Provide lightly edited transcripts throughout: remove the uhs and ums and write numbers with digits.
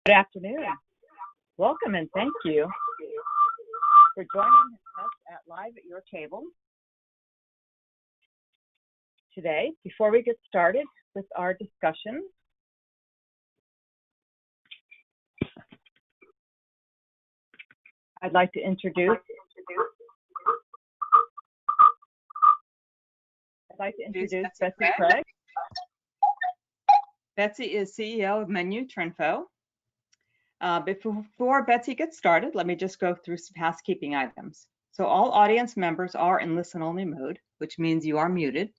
Good afternoon. Welcome and thank you for joining us at Live at Your Table today. Before we get started with our discussion, I'd like to introduce Betsy Craig. Betsy is CEO of Menu Trinfo. Before Betsy gets started, let me just go through some housekeeping items. So all audience members are in listen-only mode, which means you are muted.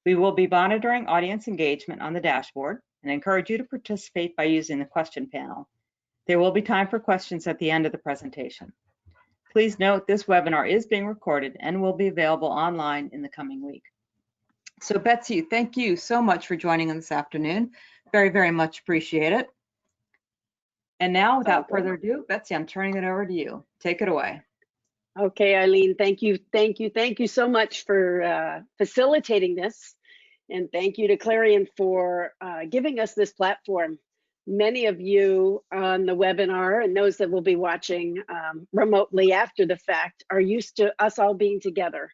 We will be monitoring audience engagement on the dashboard and encourage you to participate by using the question panel. There will be time for questions at the end of the presentation. Please note this webinar is being recorded and will be available online in the coming week. So Betsy, thank you so much for joining us this afternoon. Very, very much appreciate it. And now, without further ado, Betsy, I'm turning it over to you. Take it away. Okay, Eileen, thank you so much for facilitating this. And thank you to Clarion for giving us this platform. Many of you on the webinar and those that will be watching remotely after the fact are used to us all being together.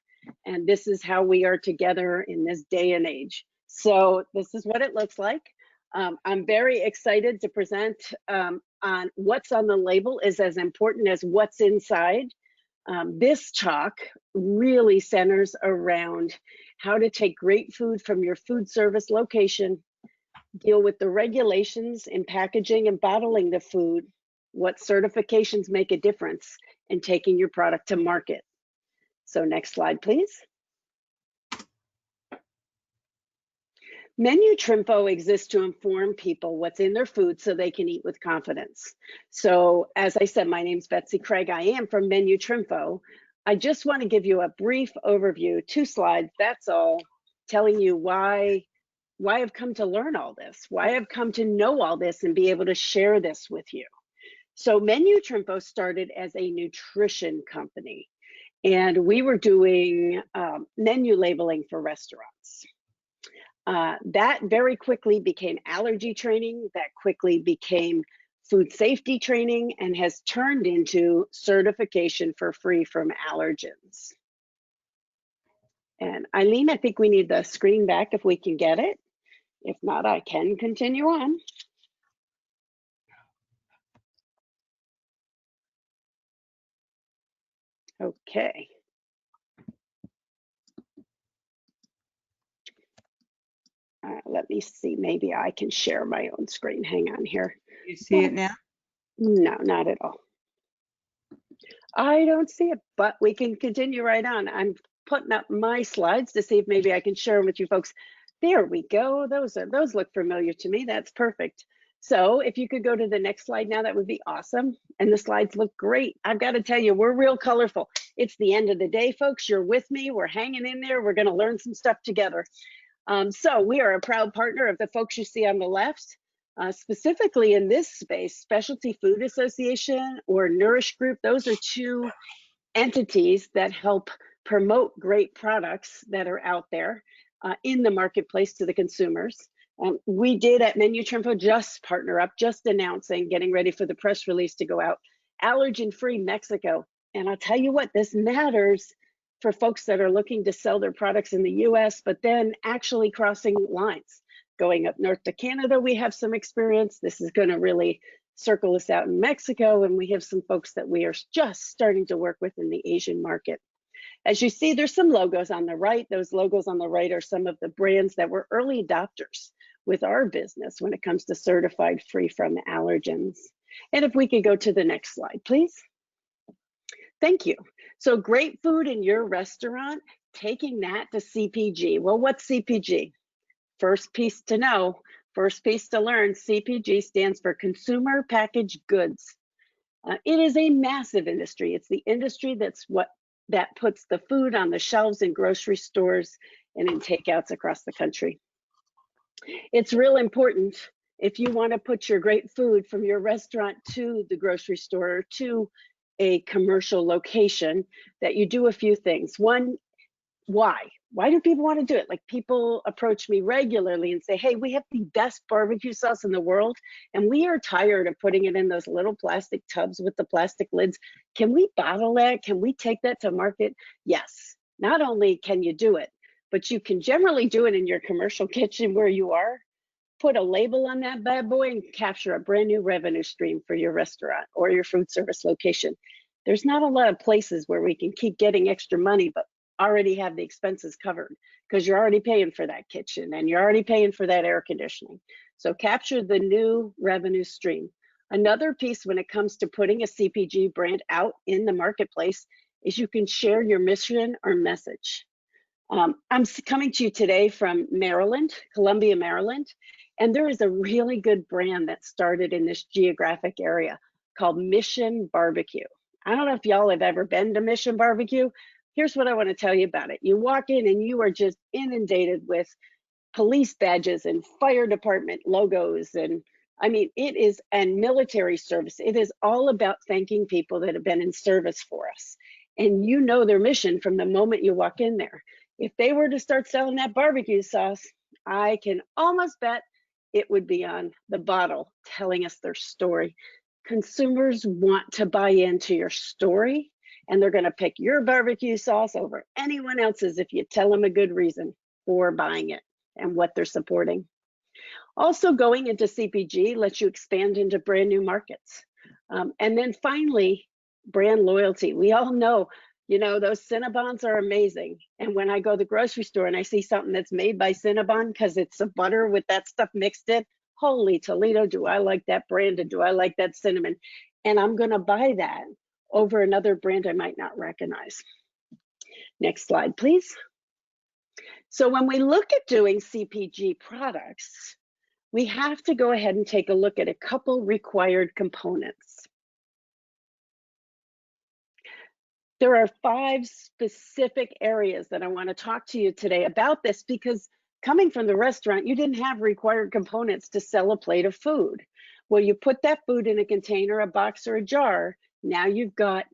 And this is how we are together in this day and age. So this is what it looks like. I'm very excited to present on what's on the label is as important as what's inside. This talk really centers around how to take great food from your food service location, deal with the regulations in packaging and bottling the food, what certifications make a difference in taking your product to market. So next slide, please. Menu Trinfo exists to inform people what's in their food so they can eat with confidence. So as I said, my name's Betsy Craig. I am from Menu Trinfo. I just want to give you a brief overview, 2 slides, that's all, telling you why I've come to learn all this, why I've come to know all this and be able to share this with you. So Menu Trinfo started as a nutrition company, and we were doing menu labeling for restaurants. That very quickly became allergy training, that quickly became food safety training, and has turned into certification for free from allergens. And Eileen, I think we need the screen back if we can get it. If not, I can continue on. Okay. Let me see, maybe I can share my own screen. Hang on here. You see it now? No, not at all. I don't see it, but we can continue right on. I'm putting up my slides to see if maybe I can share them with you folks. There we go. Those look familiar to me. That's perfect. So if you could go to the next slide now, that would be awesome. And the slides look great. I've got to tell you, we're real colorful. It's the end of the day, folks. You're with me. We're hanging in there. We're going to learn some stuff together. So we are a proud partner of the folks you see on the left. Specifically in this space, Specialty Food Association or Nourish Group, those are 2 entities that help promote great products that are out there in the marketplace to the consumers. We did at Menu Trinfo just partner up, just announcing, getting ready for the press release to go out, allergen-free Mexico. And I'll tell you what, this matters for folks that are looking to sell their products in the US, but then actually crossing lines. Going up north to Canada, we have some experience. This is going to really circle us out in Mexico, and we have some folks that we are just starting to work with in the Asian market. As you see, there's some logos on the right. Those logos on the right are some of the brands that were early adopters with our business when it comes to certified free from allergens. And if we could go to the next slide, please. Thank you. So great food in your restaurant, taking that to CPG. Well, what's CPG? First piece to know, first piece to learn, CPG stands for Consumer Packaged Goods. It is a massive industry. It's the industry that puts the food on the shelves in grocery stores and in takeouts across the country. It's real important if you want to put your great food from your restaurant to the grocery store or to a commercial location that you do a few things. One, why? why do people want to do it? Like, people approach me regularly and say, hey, we have the best barbecue sauce in the world, and we are tired of putting it in those little plastic tubs with the plastic lids. Can we bottle that? Can we take that to market? Yes. Not only can you do it, but you can generally do it in your commercial kitchen where you are. Put a label on that bad boy and capture a brand new revenue stream for your restaurant or your food service location. There's not a lot of places where we can keep getting extra money, but already have the expenses covered, because you're already paying for that kitchen and you're already paying for that air conditioning. So capture the new revenue stream. Another piece when it comes to putting a CPG brand out in the marketplace is you can share your mission or message. I'm coming to you today from Maryland, Columbia, Maryland, and there is a really good brand that started in this geographic area called Mission Barbecue. I don't know if y'all have ever been to Mission Barbecue. Here's what I want to tell you about it. You walk in and you are just inundated with police badges and fire department logos, and I mean, it is, and military service. It is all about thanking people that have been in service for us. And you know their mission from the moment you walk in there. If they were to start selling that barbecue sauce, I can almost bet it would be on the bottle telling us their story. Consumers want to buy into your story, and they're going to pick your barbecue sauce over anyone else's if you tell them a good reason for buying it and what they're supporting. Also, going into CPG lets you expand into brand new markets. And then finally, brand loyalty. We all know, you know, those Cinnabons are amazing. And when I go to the grocery store and I see something that's made by Cinnabon because it's a butter with that stuff mixed in, holy Toledo, do I like that brand and do I like that cinnamon? And I'm going to buy that over another brand I might not recognize. Next slide, please. So when we look at doing CPG products, we have to go ahead and take a look at a couple required components. There are 5 specific areas that I want to talk to you today about this, because coming from the restaurant, you didn't have required components to sell a plate of food. Well, you put that food in a container, a box, or a jar. Now you've got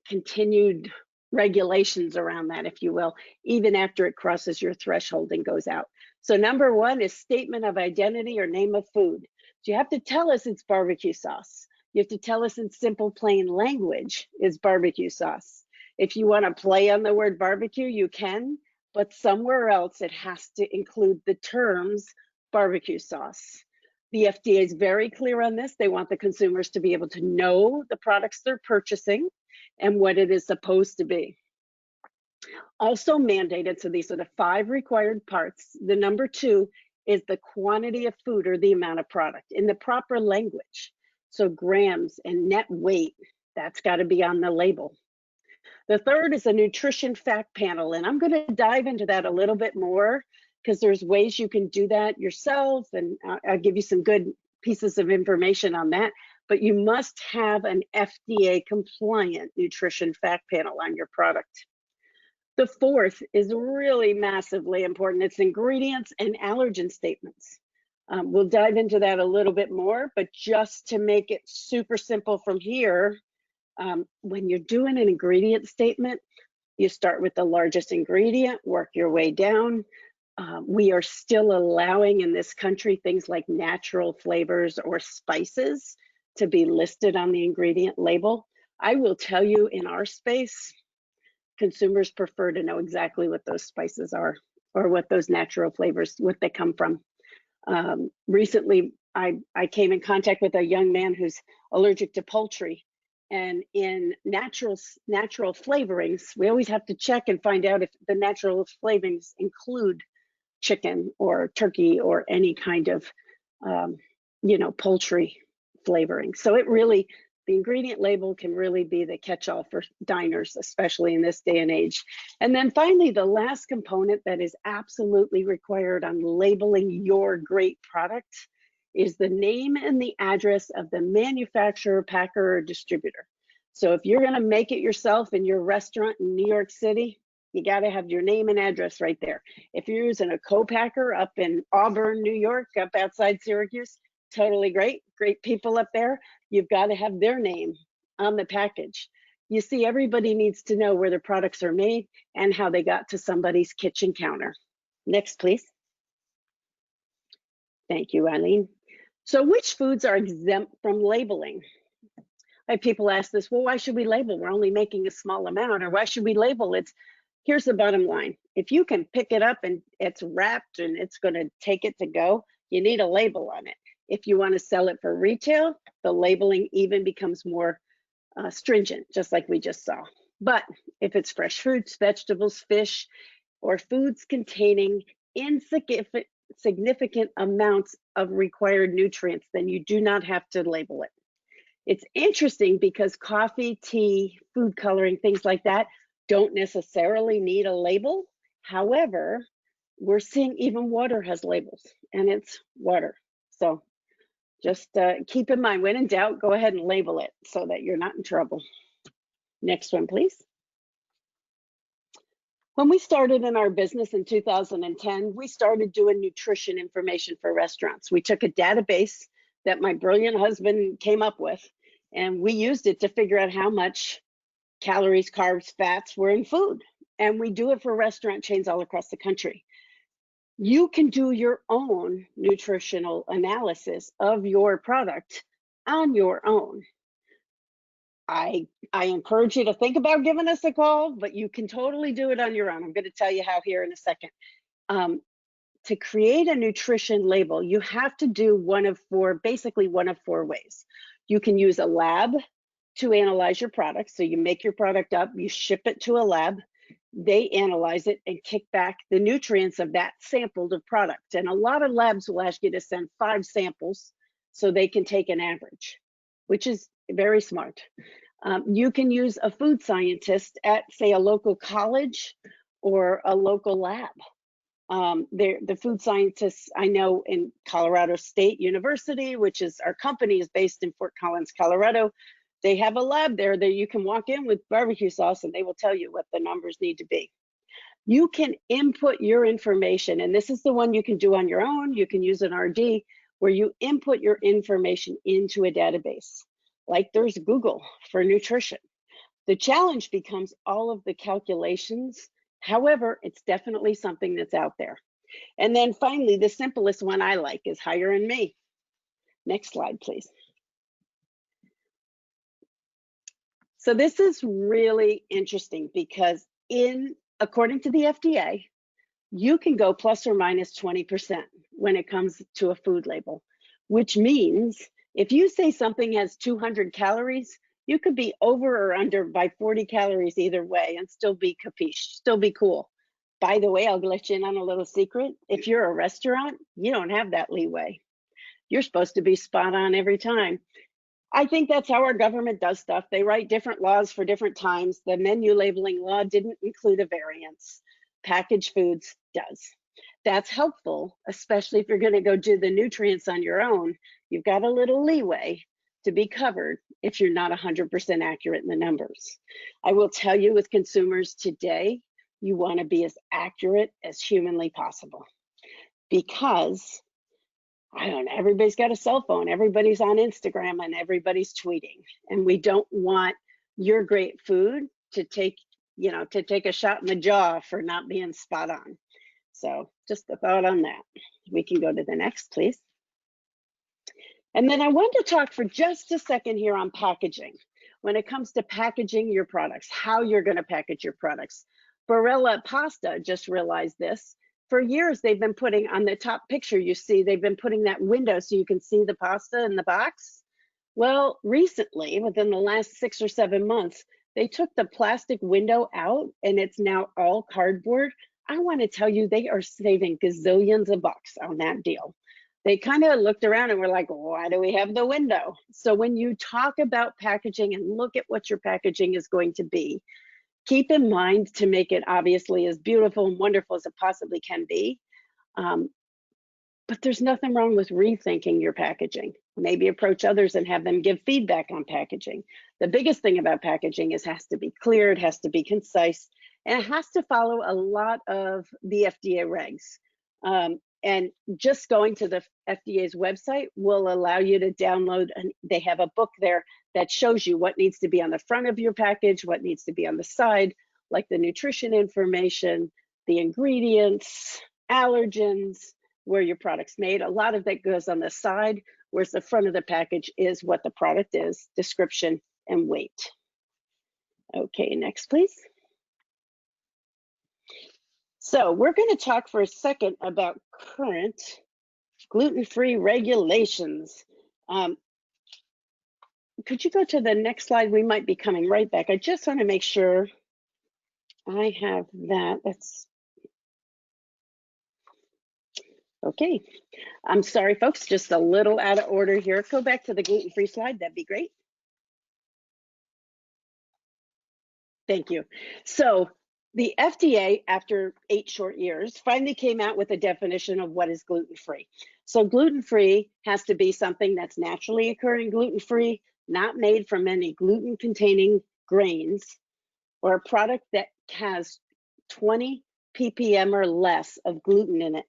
continued regulations around that, if you will, even after it crosses your threshold and goes out. So number 1 is statement of identity or name of food. So you have to tell us it's barbecue sauce. You have to tell us in simple, plain language it's barbecue sauce. If you want to play on the word barbecue, you can, but somewhere else it has to include the terms barbecue sauce. The FDA is very clear on this. They want the consumers to be able to know the products they're purchasing and what it is supposed to be. Also mandated, so these are the 5 required parts. The number 2 is the quantity of food or the amount of product in the proper language. So grams and net weight, that's got to be on the label. The 3rd is a nutrition fact panel, and I'm going to dive into that a little bit more because there's ways you can do that yourself, and I'll give you some good pieces of information on that. But you must have an FDA compliant nutrition fact panel on your product. The 4th is really massively important. It's ingredients and allergen statements. We'll dive into that a little bit more, but just to make it super simple from here, when you're doing an ingredient statement, you start with the largest ingredient, work your way down. We are still allowing in this country things like natural flavors or spices to be listed on the ingredient label. I will tell you, in our space, consumers prefer to know exactly what those spices are or what those natural flavors, what they come from. Recently, I came in contact with a young man who's allergic to poultry, and in natural flavorings, we always have to check and find out if the natural flavorings include chicken or turkey or any kind of, poultry flavoring. So it really, the ingredient label can really be the catch-all for diners, especially in this day and age. And then finally, the last component that is absolutely required on labeling your great product is the name and the address of the manufacturer, packer, or distributor. So if you're going to make it yourself in your restaurant in New York City, you got to have your name and address right there. If you're using a co-packer up in Auburn, New York, up outside Syracuse, totally great people up there. You've got to have their name on the package. You see, everybody needs to know where their products are made and how they got to somebody's kitchen counter. Next, please. Thank you, Eileen. So which foods are exempt from labeling? I have people ask this, well, why should we label? We're only making a small amount, or why should we label? Here's the bottom line. If you can pick it up and it's wrapped and it's going to take it to go, you need a label on it. If you want to sell it for retail, the labeling even becomes more stringent, just like we just saw. But if it's fresh fruits, vegetables, fish, or foods containing insignificant amounts of required nutrients, then you do not have to label it. It's interesting because coffee, tea, food coloring, things like that don't necessarily need a label. However, we're seeing even water has labels, and it's water. So just keep in mind, when in doubt, go ahead and label it so that you're not in trouble. Next one, please. When we started in our business in 2010, we started doing nutrition information for restaurants. We took a database that my brilliant husband came up with, and we used it to figure out how much calories, carbs, fats were in food. And we do it for restaurant chains all across the country. You can do your own nutritional analysis of your product on your own. I encourage you to think about giving us a call, but you can totally do it on your own. I'm going to tell you how here in a second. To create a nutrition label, you have to do basically one of four ways. You can use a lab to analyze your product. So you make your product up, you ship it to a lab, they analyze it and kick back the nutrients of that sampled product. And a lot of labs will ask you to send 5 samples so they can take an average, which is very smart. You can use a food scientist at, say, a local college or a local lab. The food scientists I know in Colorado State University, which is our company is based in Fort Collins, Colorado. They have a lab there that you can walk in with barbecue sauce and they will tell you what the numbers need to be. You can input your information, and this is the one you can do on your own. You can use an RD where you input your information into a database. Like there's Google for nutrition. The challenge becomes all of the calculations. However, it's definitely something that's out there. And then finally, the simplest one I like is Hire and Me. Next slide, please. So this is really interesting because according to the FDA, you can go plus or minus 20% when it comes to a food label, which means if you say something has 200 calories, you could be over or under by 40 calories either way and still be capiche, still be cool. By the way, I'll let you in on a little secret. If you're a restaurant, you don't have that leeway. You're supposed to be spot on every time. I think that's how our government does stuff. They write different laws for different times. The menu labeling law didn't include a variance. Packaged foods does. That's helpful, especially if you're going to go do the nutrients on your own. You've got a little leeway to be covered if you're not 100% accurate in the numbers. I will tell you with consumers today, you want to be as accurate as humanly possible because I don't know, everybody's got a cell phone, everybody's on Instagram and everybody's tweeting. And we don't want your great food to take a shot in the jaw for not being spot on. So just a thought on that. We can go to the next, please. And then I want to talk for just a second here on packaging. When it comes to packaging your products, how you're going to package your products. Barilla Pasta just realized this. For years, they've been putting on the top picture you see, they've been putting that window so you can see the pasta in the box. Well, recently, within the last 6 or 7 months, they took the plastic window out and it's now all cardboard. I want to tell you, they are saving gazillions of bucks on that deal. They kind of looked around and were like, why do we have the window? So when you talk about packaging and look at what your packaging is going to be, keep in mind to make it obviously as beautiful and wonderful as it possibly can be. But there's nothing wrong with rethinking your packaging. Maybe approach others and have them give feedback on packaging. The biggest thing about packaging is it has to be clear, it has to be concise, and it has to follow a lot of the FDA regs. And just going to the FDA's website will allow you to download, and they have a book there that shows you what needs to be on the front of your package, what needs to be on the side, like the nutrition information, the ingredients, allergens, where your product's made. A lot of that goes on the side, whereas the front of the package is what the product is, description, and weight. Okay, next, please. So we're going to talk for a second about current gluten-free regulations. Could you go to the next slide? We might be coming right back. I just want to make sure I have that. That's okay. I'm sorry, folks, just a little out of order here. Go back to the gluten-free slide. That'd be great. Thank you. So the FDA, after 8 short years, finally came out with a definition of what is gluten-free. So gluten-free has to be something that's naturally occurring gluten-free, not made from any gluten-containing grains, or a product that has 20 ppm or less of gluten in it.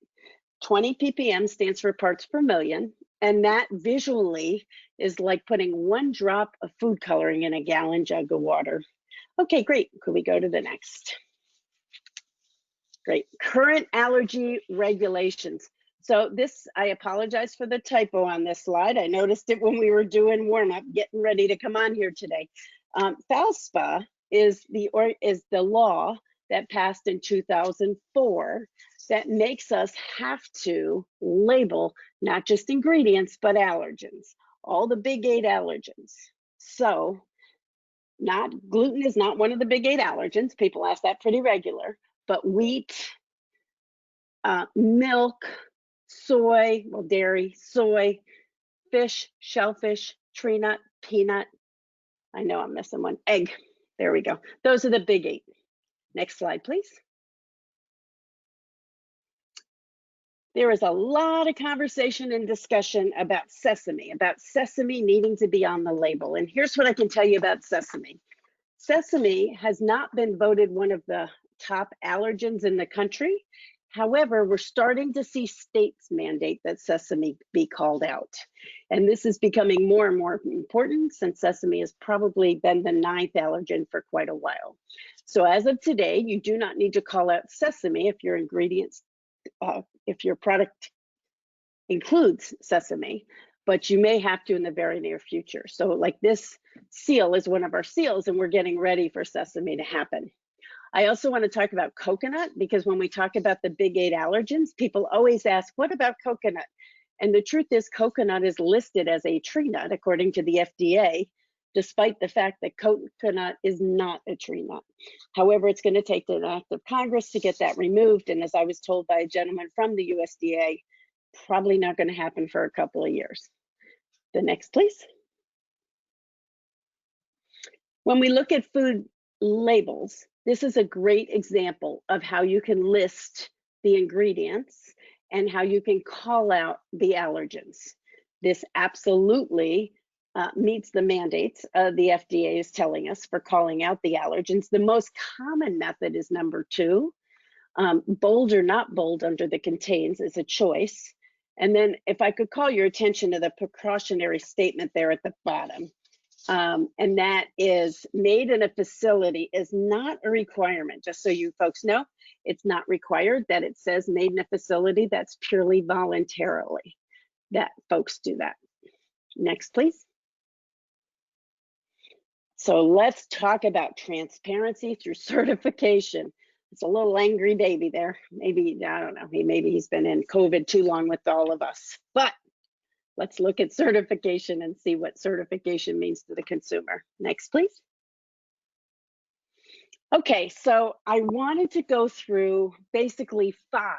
20 ppm stands for parts per million, and that visually is like putting 1 drop of food coloring in a gallon jug of water. Okay, great. Could we go to the next? Great. Current allergy regulations. So this, I apologize for the typo on this slide. I noticed it when we were doing warm-up, getting ready to come on here today. FALSPA is the law that passed in 2004 that makes us have to label not just ingredients, but allergens, all the big 8 allergens. So gluten is not one of the big 8 allergens. People ask that pretty regular, but wheat, milk, soy, well, dairy, soy, fish, shellfish, tree nut, peanut. I know I'm missing one. Egg. There we go. Those are the big 8. Next slide, please. There is a lot of conversation and discussion about sesame needing to be on the label. And here's what I can tell you about sesame. Sesame has not been voted one of the top allergens in the country. However, we're starting to see states mandate that sesame be called out. And this is becoming more and more important since sesame has probably been the 9th allergen for quite a while. So as of today, you do not need to call out sesame if your ingredients, if your product includes sesame, but you may have to in the very near future. So like this seal is one of our seals, and we're getting ready for sesame to happen. I also want to talk about coconut, because when we talk about the big 8 allergens, people always ask, what about coconut? And the truth is coconut is listed as a tree nut according to the FDA, despite the fact that coconut is not a tree nut. However, it's going to take an act of Congress to get that removed. And as I was told by a gentleman from the USDA, probably not going to happen for a couple of years. The next, please. When we look at food labels, this is a great example of how you can list the ingredients and how you can call out the allergens. This absolutely meets the mandates the FDA is telling us for calling out the allergens. The most common method is number 2. Bold or not bold under the contains is a choice. And then if I could call your attention to the precautionary statement there at the bottom, and that is made in a facility is not a requirement, just so you folks know. It's not required that it says made in a facility. That's purely voluntarily that folks do that. Next, please. So let's talk about transparency through certification. It's a little angry baby there. Maybe, I don't know, maybe he's been in COVID too long with all of us. But let's look at certification and see what certification means to the consumer. Next, please. Okay, so I wanted to go through basically 5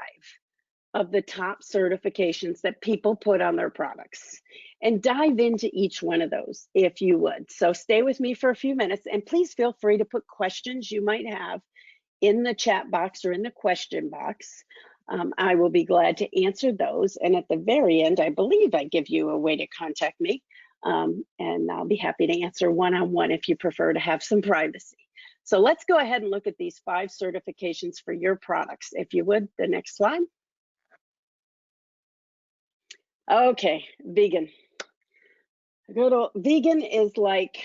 of the top certifications that people put on their products and dive into each one of those if you would. So stay with me for a few minutes, and please feel free to put questions you might have in the chat box or in the question box. I will be glad to answer those. And at the very end, I believe I give you a way to contact me, and I'll be happy to answer one-on-one if you prefer to have some privacy. So let's go ahead and look at these 5 certifications for your products. If you would, the next slide. Okay, vegan. Good old vegan is like,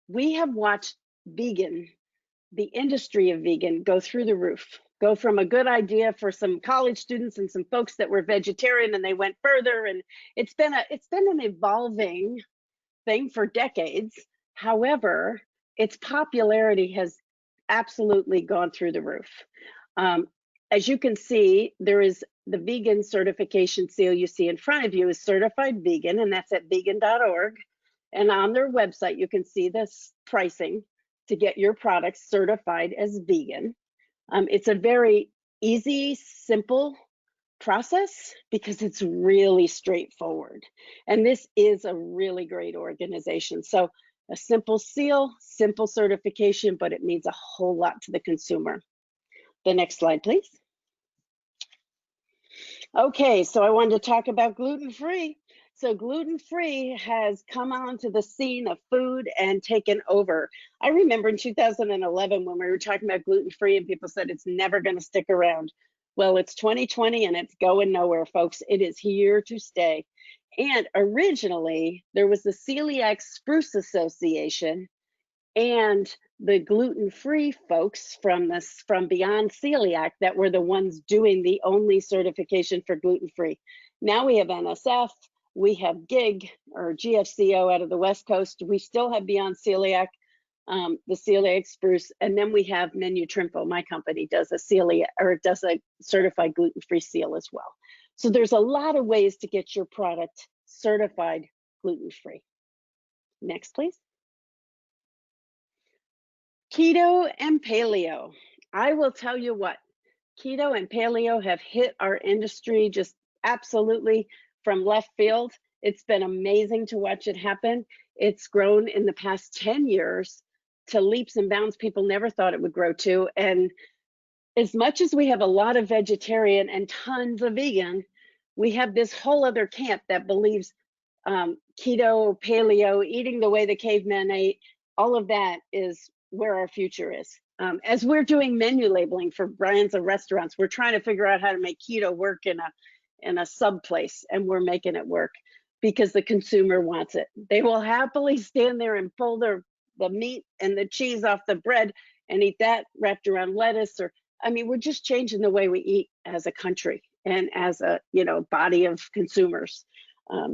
we have watched vegan, the industry of vegan, go through the roof. Go from a good idea for some college students and some folks that were vegetarian, and they went further, and it's been an evolving thing for decades. However, its popularity has absolutely gone through the roof. As you can see, there is the vegan certification seal you see in front of you is certified vegan, and that's at vegan.org. And on their website, you can see this pricing to get your products certified as vegan. It's a very easy, simple process because it's really straightforward. And this is a really great organization. So a simple seal, simple certification, but it means a whole lot to the consumer. The next slide, please. Okay, so I wanted to talk about gluten-free. So gluten-free has come onto the scene of food and taken over. I remember in 2011 when we were talking about gluten-free and people said it's never going to stick around. Well, it's 2020 and it's going nowhere, folks. It is here to stay. And originally, there was the Celiac Spruce Association and the gluten-free folks from Beyond Celiac that were the ones doing the only certification for gluten-free. Now we have NSF, we have GIG or GFCO out of the West Coast. We still have Beyond Celiac, the Celiac Spruce, and then we have Menutrimfo. My company does a certified gluten-free seal as well. So there's a lot of ways to get your product certified gluten-free. Next, please. Keto and paleo. I will tell you what, keto and paleo have hit our industry just absolutely from left field. It's been amazing to watch it happen. It's grown in the past 10 years to leaps and bounds people never thought it would grow to. And as much as we have a lot of vegetarian and tons of vegan, we have this whole other camp that believes keto, paleo, eating the way the cavemen ate, all of that is where our future is. As we're doing menu labeling for brands and restaurants, we're trying to figure out how to make keto work in a sub place, and we're making it work because the consumer wants it. They will happily stand there and pull the meat and the cheese off the bread and eat that wrapped around lettuce. Or, I mean, we're just changing the way we eat as a country and as a body of consumers.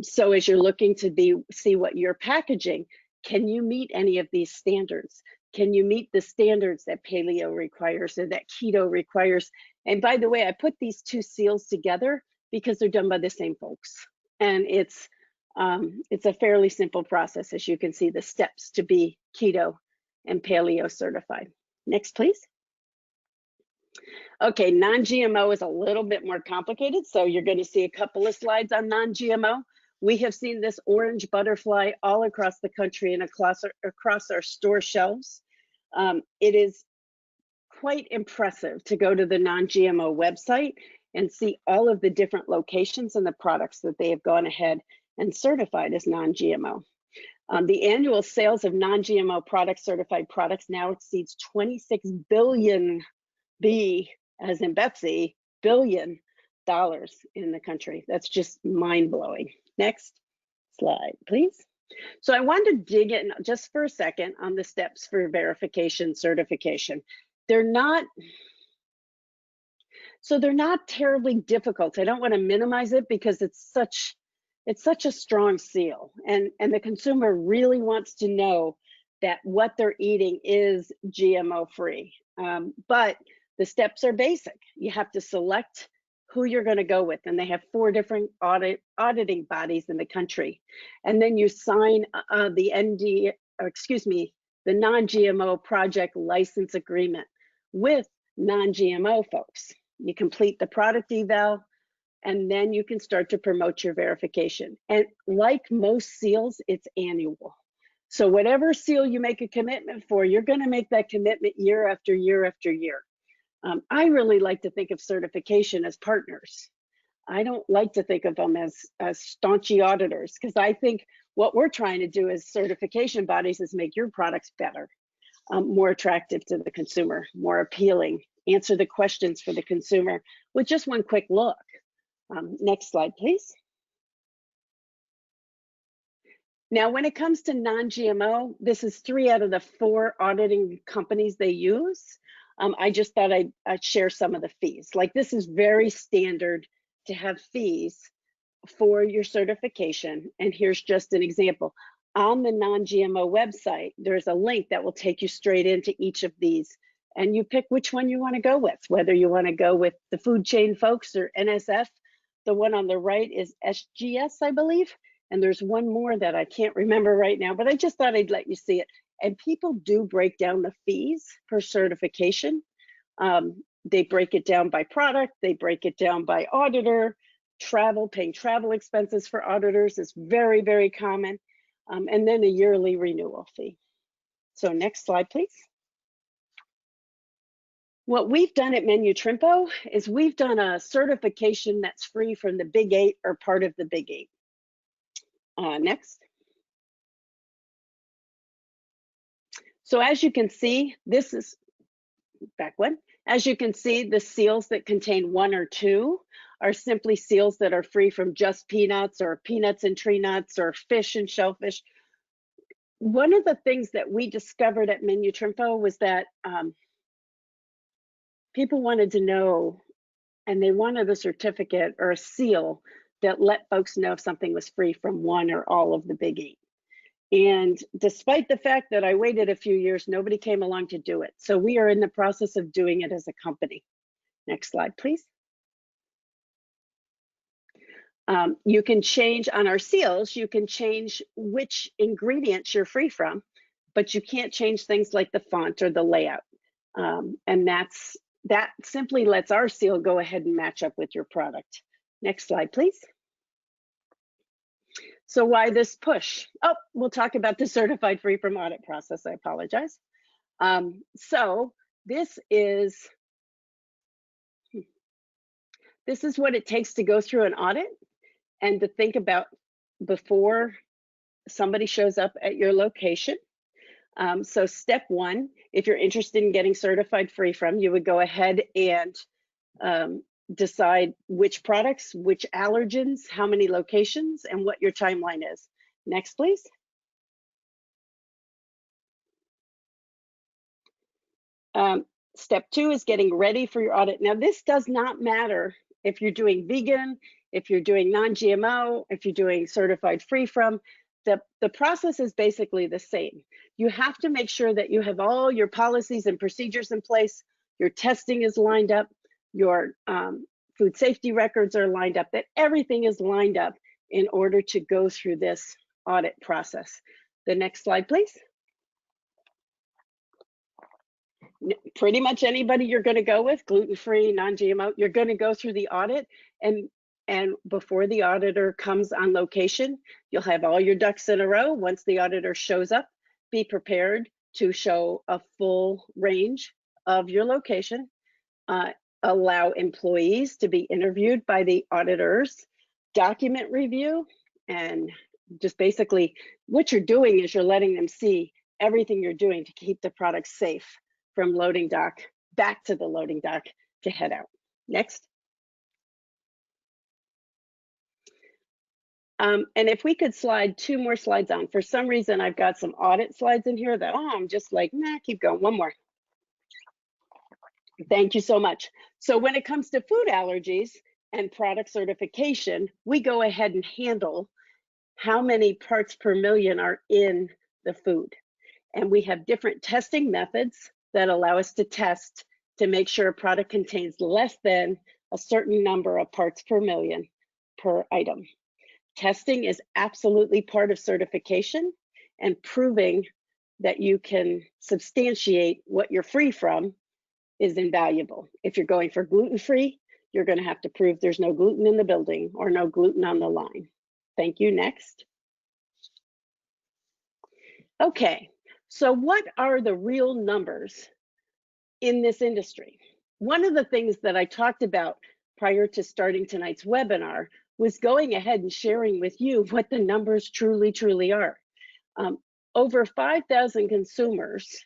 So as you're looking to see what you're packaging, can you meet any of these standards? Can you meet the standards that paleo requires or that keto requires? And by the way, I put these two seals together because they're done by the same folks. And it's a fairly simple process, as you can see, the steps to be keto and paleo certified. Next, please. Okay, non-GMO is a little bit more complicated, so you're going to see a couple of slides on non-GMO. We have seen this orange butterfly all across the country and across our store shelves. It is quite impressive to go to the non-GMO website and see all of the different locations and the products that they have gone ahead and certified as non-GMO. The annual sales of non-GMO products, certified products, now exceeds 26 billion, B as in Betsy, billion dollars in the country. That's just mind-blowing. Next slide, please. So I wanted to dig in just for a second on the steps for verification certification. They're not terribly difficult. I don't want to minimize it because it's such a strong seal, and the consumer really wants to know that what they're eating is GMO free. But the steps are basic. You have to select who you're going to go with, and they have 4 different auditing bodies in the country. And then you sign the non-GMO project license agreement with non-GMO folks. You complete the product eval, and then you can start to promote your verification. And like most seals, it's annual. So whatever seal you make a commitment for, you're going to make that commitment year after year after year. I really like to think of certification as partners. I don't like to think of them as staunchy auditors, because I think what we're trying to do as certification bodies is make your products better, more attractive to the consumer, more appealing, answer the questions for the consumer with just one quick look. Next slide, please. Now, when it comes to non-GMO, this is 3 out of the 4 auditing companies they use. I just thought I'd share some of the fees. Like, this is very standard to have fees for your certification. And here's just an example. On the non-GMO website, there's a link that will take you straight into each of these. And you pick which one you want to go with, whether you want to go with the food chain folks or NSF. The one on the right is SGS, I believe. And there's one more that I can't remember right now, but I just thought I'd let you see it. And people do break down the fees per certification. They break it down by product, they break it down by auditor, travel, paying travel expenses for auditors is very, very common, and then a yearly renewal fee. So next slide, please. What we've done at Menutrimpo is we've done a certification that's free from the Big 8 or part of the Big 8. Next. So as you can see, this is back one. As you can see, the seals that contain 1 or 2 are simply seals that are free from just peanuts or peanuts and tree nuts or fish and shellfish. One of the things that we discovered at Menutrimpo was that people wanted to know, and they wanted a certificate or a seal that let folks know if something was free from 1 or all of the Big 8. And despite the fact that I waited a few years, nobody came along to do it. So we are in the process of doing it as a company. Next slide, please. You can change on our seals, you can change which ingredients you're free from, but you can't change things like the font or the layout. And that simply lets our seal go ahead and match up with your product. Next slide, please. So why this push? Oh, we'll talk about the certified free from audit process. I apologize. So this is what it takes to go through an audit and to think about before somebody shows up at your location. So step 1, if you're interested in getting certified free from, you would go ahead and decide which products, which allergens, how many locations, and what your timeline is. Next, please. Step 2 is getting ready for your audit. Now, this does not matter if you're doing vegan, if you're doing non-GMO, if you're doing certified free from. The process is basically the same. You have to make sure that you have all your policies and procedures in place, your testing is lined up, your food safety records are lined up, that everything is lined up in order to go through this audit process. The next slide, please. Pretty much anybody you're going to go with, gluten-free, non-GMO, you're going to go through the audit, and before the auditor comes on location, you'll have all your ducks in a row. Once the auditor shows up, be prepared to show a full range of your location. Allow employees to be interviewed by the auditors, document review, and just basically what you're doing is you're letting them see everything you're doing to keep the product safe from loading dock back to the loading dock to head out. Next. And if we could slide 2 more slides on. For some reason, I've got some audit slides in here that, I'm just like, nah, keep going, one more. Thank you so much. So when it comes to food allergies and product certification, we go ahead and handle how many parts per million are in the food. And we have different testing methods that allow us to test to make sure a product contains less than a certain number of parts per million per item. Testing is absolutely part of certification, and proving that you can substantiate what you're free from is invaluable. If you're going for gluten-free, you're going to have to prove there's no gluten in the building or no gluten on the line. Thank you. Next. Okay, so what are the real numbers in this industry? One of the things that I talked about prior to starting tonight's webinar was going ahead and sharing with you what the numbers truly are. Over 5,000 consumers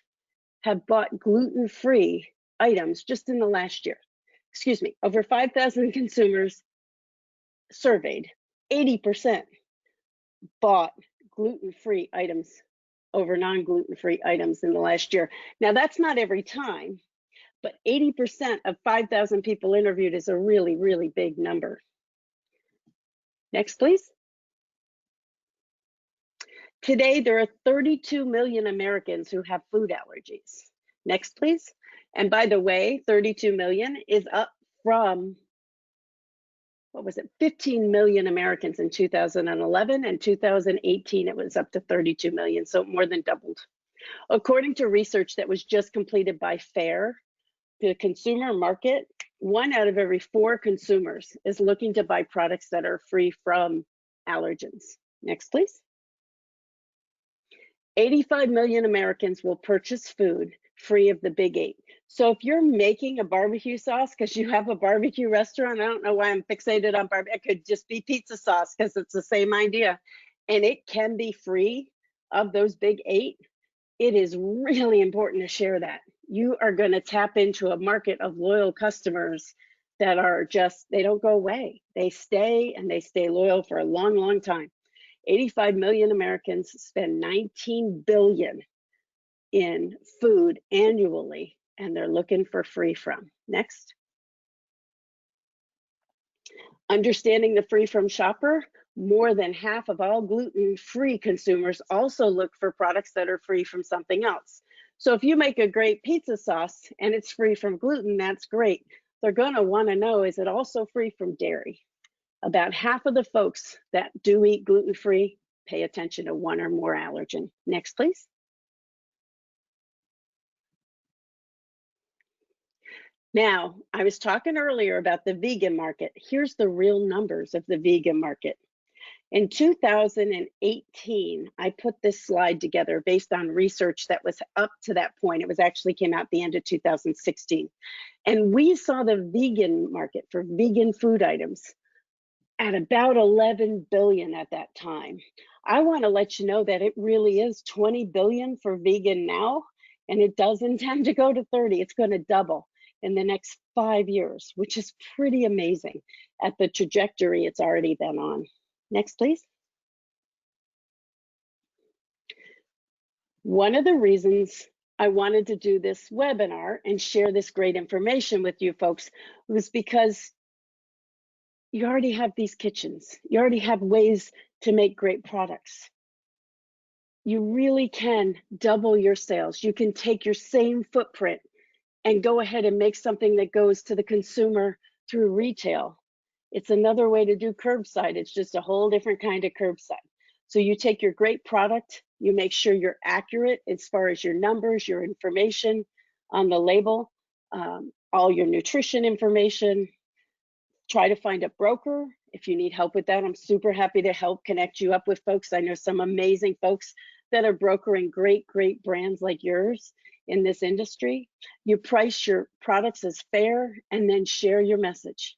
have bought gluten-free items just in the last year. Excuse me, over 5,000 consumers surveyed, 80% bought gluten-free items over non-gluten-free items in the last year. Now, that's not every time, but 80% of 5,000 people interviewed is a really, really big number. Next, please. Today, there are 32 million Americans who have food allergies. Next, please. And by the way, 32 million is up from, what was it, 15 million Americans in 2011, and 2018 it was up to 32 million, so more than doubled. According to research that was just completed by FAIR, the consumer market, 1 out of every 4 consumers is looking to buy products that are free from allergens. Next, please. 85 million Americans will purchase food free of the big 8. So if you're making a barbecue sauce because you have a barbecue restaurant, I don't know why I'm fixated on barbecue. It could just be pizza sauce because it's the same idea. And it can be free of those big 8. It is really important to share that. You are going to tap into a market of loyal customers that are just, they don't go away. They stay, and they stay loyal for a long, long time. 85 million Americans spend $19 billion in food annually, and they're looking for free from. Next. Understanding the free from shopper, more than half of all gluten-free consumers also look for products that are free from something else. So if you make a great pizza sauce and it's free from gluten, that's great. They're gonna wanna know, is it also free from dairy? About half of the folks that do eat gluten-free pay attention to 1 or more allergen. Next, please. Now, I was talking earlier about the vegan market. Here's the real numbers of the vegan market. In 2018, I put this slide together based on research that was up to that point. It was actually came out the end of 2016. And we saw the vegan market for vegan food items at about 11 billion at that time. I want to let you know that it really is 20 billion for vegan now, and it does intend to go to 30. It's going to double in the next 5 years, which is pretty amazing at the trajectory it's already been on. Next, please. One of the reasons I wanted to do this webinar and share this great information with you folks was because you already have these kitchens. You already have ways to make great products. You really can double your sales. You can take your same footprint and go ahead and make something that goes to the consumer through retail. It's another way to do curbside. It's just a whole different kind of curbside. So you take your great product, you make sure you're accurate as far as your numbers, your information on the label, all your nutrition information. Try to find a broker. If you need help with that, I'm super happy to help connect you up with folks. I know some amazing folks that are brokering great, great brands like yours in this industry. You price your products as fair, and then share your message.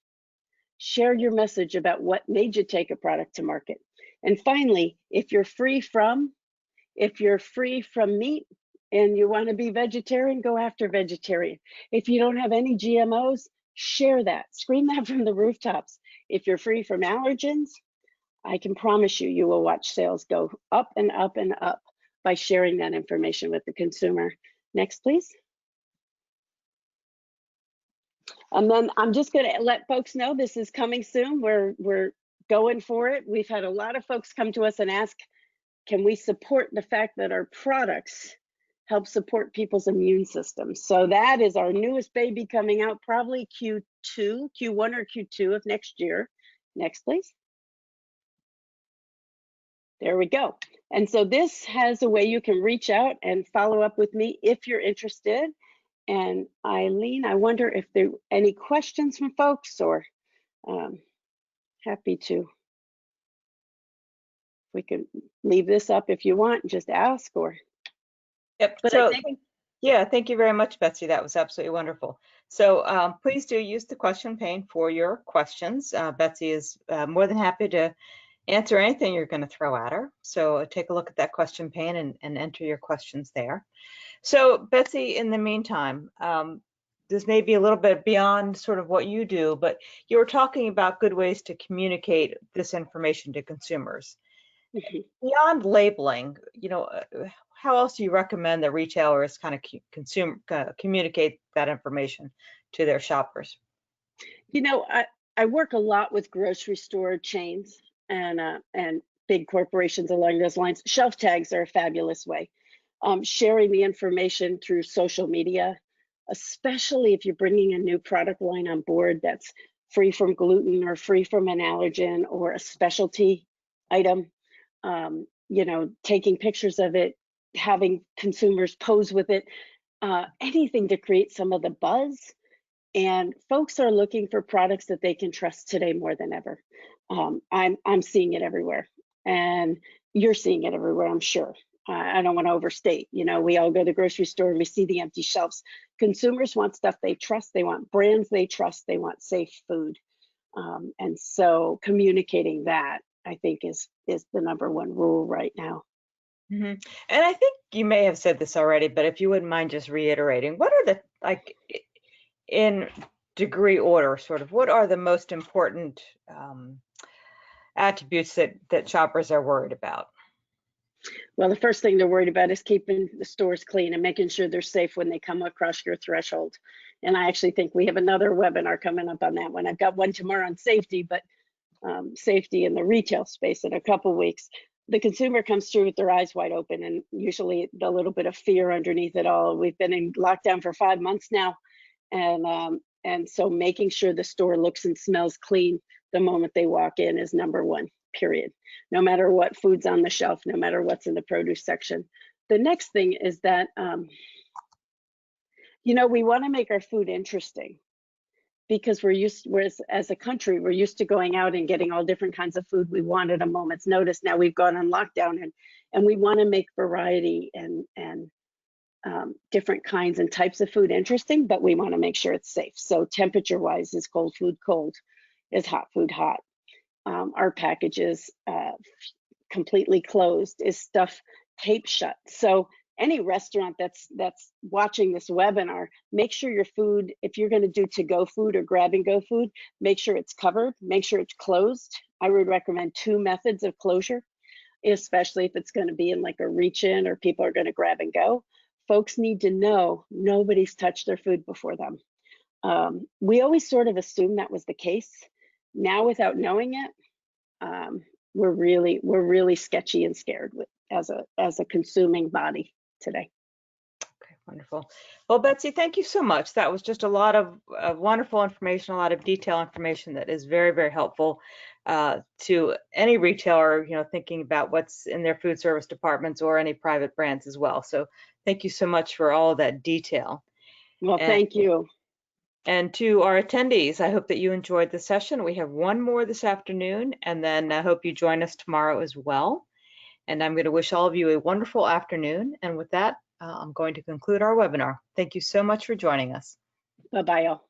Share your message about what made you take a product to market. And finally, if you're free from meat and you want to be vegetarian, go after vegetarian. If you don't have any GMOs, share that. Scream that from the rooftops. If you're free from allergens, I can promise you, you will watch sales go up and up and up by sharing that information with the consumer. Next, please. And then I'm just going to let folks know this is coming soon. We're going for it. We've had a lot of folks come to us and ask, can we support the fact that our products help support people's immune systems? So that is our newest baby coming out, probably Q1 or Q2 of next year. Next, please. There we go. And so this has a way you can reach out and follow up with me if you're interested. And Eileen, I wonder if there are any questions from folks, or happy to. We can leave this up if you want, just ask, or. Yep. But So, I think, yeah, thank you very much, Betsy. That was absolutely wonderful. So please do use the question pane for your questions. Betsy is more than happy to answer anything you're going to throw at her. So take a look at that question pane and enter your questions there. So Betsy, in the meantime, this may be a little bit beyond sort of what you do, but you were talking about good ways to communicate this information to consumers. Beyond labeling, how else do you recommend that retailers kind of communicate that information to their shoppers? I work a lot with grocery store chains and big corporations along those lines. Shelf tags are a fabulous way. Sharing the information through social media, especially if you're bringing a new product line on board that's free from gluten or free from an allergen or a specialty item. Taking pictures of it, having consumers pose with it, anything to create some of the buzz. And folks are looking for products that they can trust today more than ever. I'm seeing it everywhere, and you're seeing it everywhere, I'm sure. I don't want to overstate. We all go to the grocery store and we see the empty shelves. Consumers want stuff they trust. They want brands they trust. They want safe food. And so communicating that, I think, is the number one rule right now. And I think you may have said this already, but if you wouldn't mind just reiterating, what are in degree order, sort of, what are the most important attributes that shoppers are worried about? Well, the first thing they're worried about is keeping the stores clean and making sure they're safe when they come across your threshold. And I actually think we have another webinar coming up on that one. I've got one tomorrow on safety, but safety in the retail space in a couple weeks. The consumer comes through with their eyes wide open, and usually a little bit of fear underneath it all. We've been in lockdown for 5 months now, and so making sure the store looks and smells clean the moment they walk in is number one, period. No matter what food's on the shelf, no matter what's in the produce section. The next thing is that, we want to make our food interesting, because as a country, we're used to going out and getting all different kinds of food we want at a moment's notice. Now we've gone on lockdown, and we want to make variety and different kinds and types of food interesting, but we want to make sure it's safe. So temperature wise, is cold food cold? Is hot food hot? Our packages completely closed? Is stuff taped shut? So any restaurant that's watching this webinar, make sure your food, if you're going to do to-go food or grab-and-go food, make sure it's covered, make sure it's closed. I would recommend 2 methods of closure, especially if it's going to be in like a reach-in or people are going to grab and go. Folks need to know nobody's touched their food before them. We always sort of assumed that was the case. Now, without knowing it, we're really sketchy and scared as a consuming body today. Okay, wonderful. Well, Betsy, thank you so much. That was just a lot of wonderful information, a lot of detailed information that is very, very helpful to any retailer, thinking about what's in their food service departments or any private brands as well. So thank you so much for all of that detail. Well, thank you. And to our attendees, I hope that you enjoyed the session. We have one more this afternoon, and then I hope you join us tomorrow as well. And I'm going to wish all of you a wonderful afternoon. And with that, I'm going to conclude our webinar. Thank you so much for joining us. Bye-bye, all.